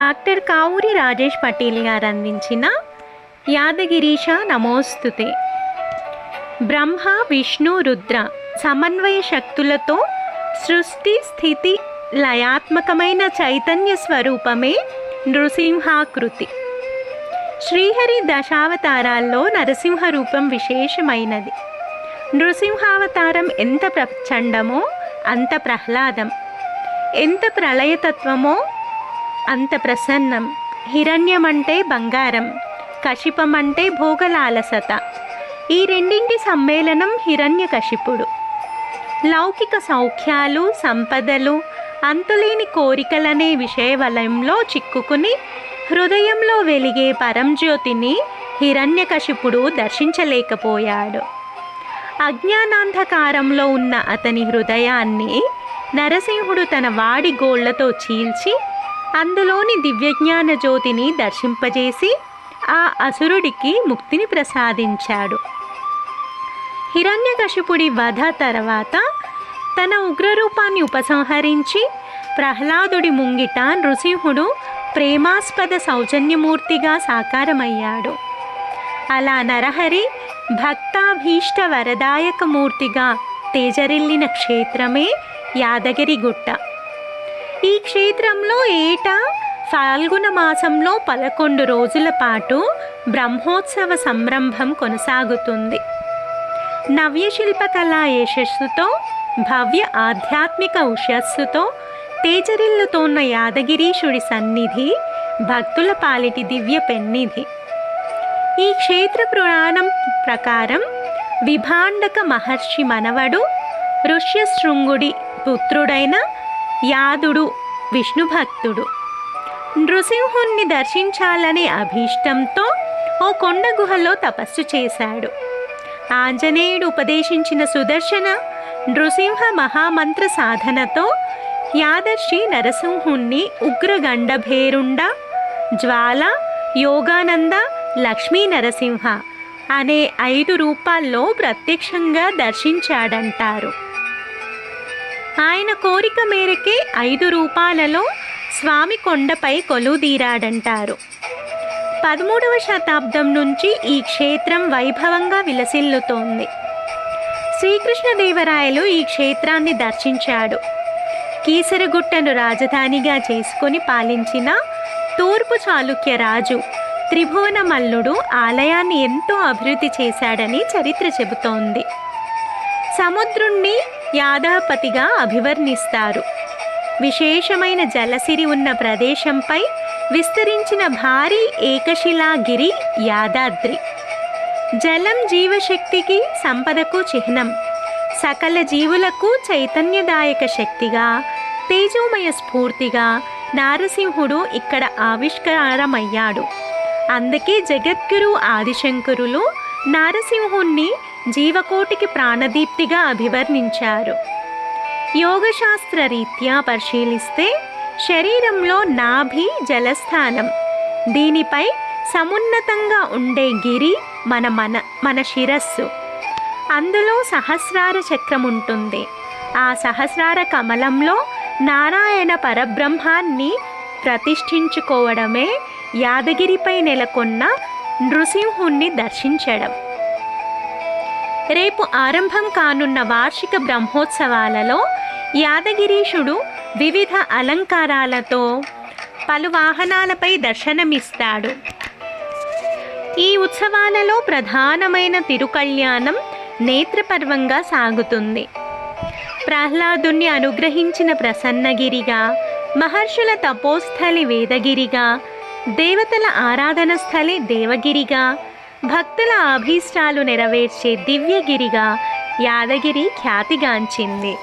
Doctor Kavuri Rajesh Patel గారు అందించిన యాదగిరీశ నమోస్తుతే. బ్రహ్మ విష్ణు రుద్ర సమన్వయ శక్తులతో సృష్టి స్థితి లయాత్మకమైన చైతన్య స్వరూపమే నృసింహాకృతి. శ్రీహరి దశావతారాల్లో నరసింహ రూపం విశేషమైనది. నృసింహావతారం ఎంత ప్రచండమో అంత ప్రహ్లాదం, ఎంత ప్రళయతత్వమో అంత ప్రసన్నం. హిరణ్యం అంటే బంగారం, కశిపం అంటే భోగలాలసత. ఈ రెండింటి సమ్మేళనం హిరణ్యకశిపుడు. లౌకిక సౌఖ్యాలు, సంపదలు, అంతులేని కోరికలనే విషయ వలయంలో చిక్కుకుని హృదయంలో వెలిగే పరంజ్యోతిని హిరణ్యకశిపుడు దర్శించలేకపోయాడు. అజ్ఞానాంధకారంలో ఉన్న అతని హృదయాన్ని నరసింహుడు తన వాడి గోళ్లతో చీల్చి అందులోని దివ్యజ్ఞాన జ్యోతిని దర్శింపజేసి ఆ అసురుడికి ముక్తిని ప్రసాదించాడు. హిరణ్యకశిపుడి వధ తర్వాత తన ఉగ్రరూపాన్ని ఉపసంహరించి ప్రహ్లాదుడి ముంగిట నృసింహుడు ప్రేమాస్పద సౌజన్యమూర్తిగా సాకారమయ్యాడు. అలా నరహరి భక్తాభీష్ట వరదాయక మూర్తిగా తేజరిల్లిన క్షేత్రమే యాదగిరిగుట్ట. ఈ క్షేత్రంలో ఏటా ఫాల్గుణ మాసంలో 11 రోజుల పాటు బ్రహ్మోత్సవ సంరంభం కొనసాగుతుంది. నవ్యశిల్పకళా యశస్సుతో, భవ్య ఆధ్యాత్మిక ఉషస్సుతో తేజరిల్లుతోన్న యాదగిరీశుడి సన్నిధి భక్తుల పాలిటి దివ్య పెన్నిధి. ఈ క్షేత్ర పురాణం ప్రకారం విభాండక మహర్షి మనవడు ఋష్యశృంగుడి పుత్రుడైన యాదుడు విష్ణు భక్తుడు. నృసింహుణ్ణి దర్శించాలనే అభీష్టంతో ఓ కొండ గుహలో తపస్సు చేశాడు. ఆంజనేయుడు ఉపదేశించిన సుదర్శన నృసింహ మహామంత్ర సాధనతో యాదర్శి నరసింహుణ్ణి ఉగ్రగండభేరుండ, జ్వాల, యోగానంద, లక్ష్మీ నరసింహ అనే 5 రూపాల్లో ప్రత్యక్షంగా దర్శించాడంటారు. ఆయన కోరిక మేరకే 5 రూపాలలో స్వామి కొండపై కొలువుదీరాడంటారు. 13వ శతాబ్దం నుంచి ఈ క్షేత్రం వైభవంగా విలసిల్లుతోంది. శ్రీకృష్ణదేవరాయలు ఈ క్షేత్రాన్ని దర్శించాడు. కీసరగుట్టను రాజధానిగా చేసుకొని పాలించిన తూర్పు చాళుక్య రాజు త్రిభువన మల్లుడు ఆలయాన్ని ఎంతో అభివృద్ధి చేశాడని చరిత్ర చెబుతోంది. సముద్రుణ్ణి యాదాపతిగా అభివర్ణిస్తారు. విశేషమైన జలసిరి ఉన్న ప్రదేశంపై విస్తరించిన భారీ ఏకశిలాగిరి యాదాద్రి. జలం జీవశక్తికి, సంపదకు చిహ్నం. సకల జీవులకు చైతన్యదాయక శక్తిగా, తేజోమయ స్ఫూర్తిగా నారసింహుడు ఇక్కడ ఆవిష్కారమయ్యాడు. అందుకే జగద్గురు ఆదిశంకరులు నారసింహుణ్ణి జీవకోటికి ప్రాణదీప్తిగా అభివర్ణించారు. యోగశాస్త్ర రీత్యా పరిశీలిస్తే శరీరంలో నాభి జలస్థానం. దీనిపై సమున్నతంగా ఉండే గిరి మన శిరస్సు. అందులో సహస్రార చక్రం ఉంటుంది. ఆ సహస్రార కమలంలో నారాయణ పరబ్రహ్మాన్ని ప్రతిష్ఠించుకోవడమే యాదగిరిపై నెలకొన్న నృసింహుణ్ణి దర్శించడం. రేపు ఆరంభం కానున్న వార్షిక బ్రహ్మోత్సవాలలో యాదగిరీశుడు వివిధ అలంకారాలతో పలు వాహనాలపై దర్శనమిస్తాడు. ఈ ఉత్సవాలలో ప్రధానమైన తిరుకళ్యాణం నేత్రపర్వంగా సాగుతుంది. ప్రహ్లాదుణ్ణి అనుగ్రహించిన ప్రసన్నగిరిగా, మహర్షుల తపోస్థలి వేదగిరిగా, దేవతల ఆరాధన స్థలి దేవగిరిగా, భక్తుల అభీష్టాలు నెరవేర్చే దివ్యగిరిగా యాదగిరి ఖ్యాతిగాంచింది.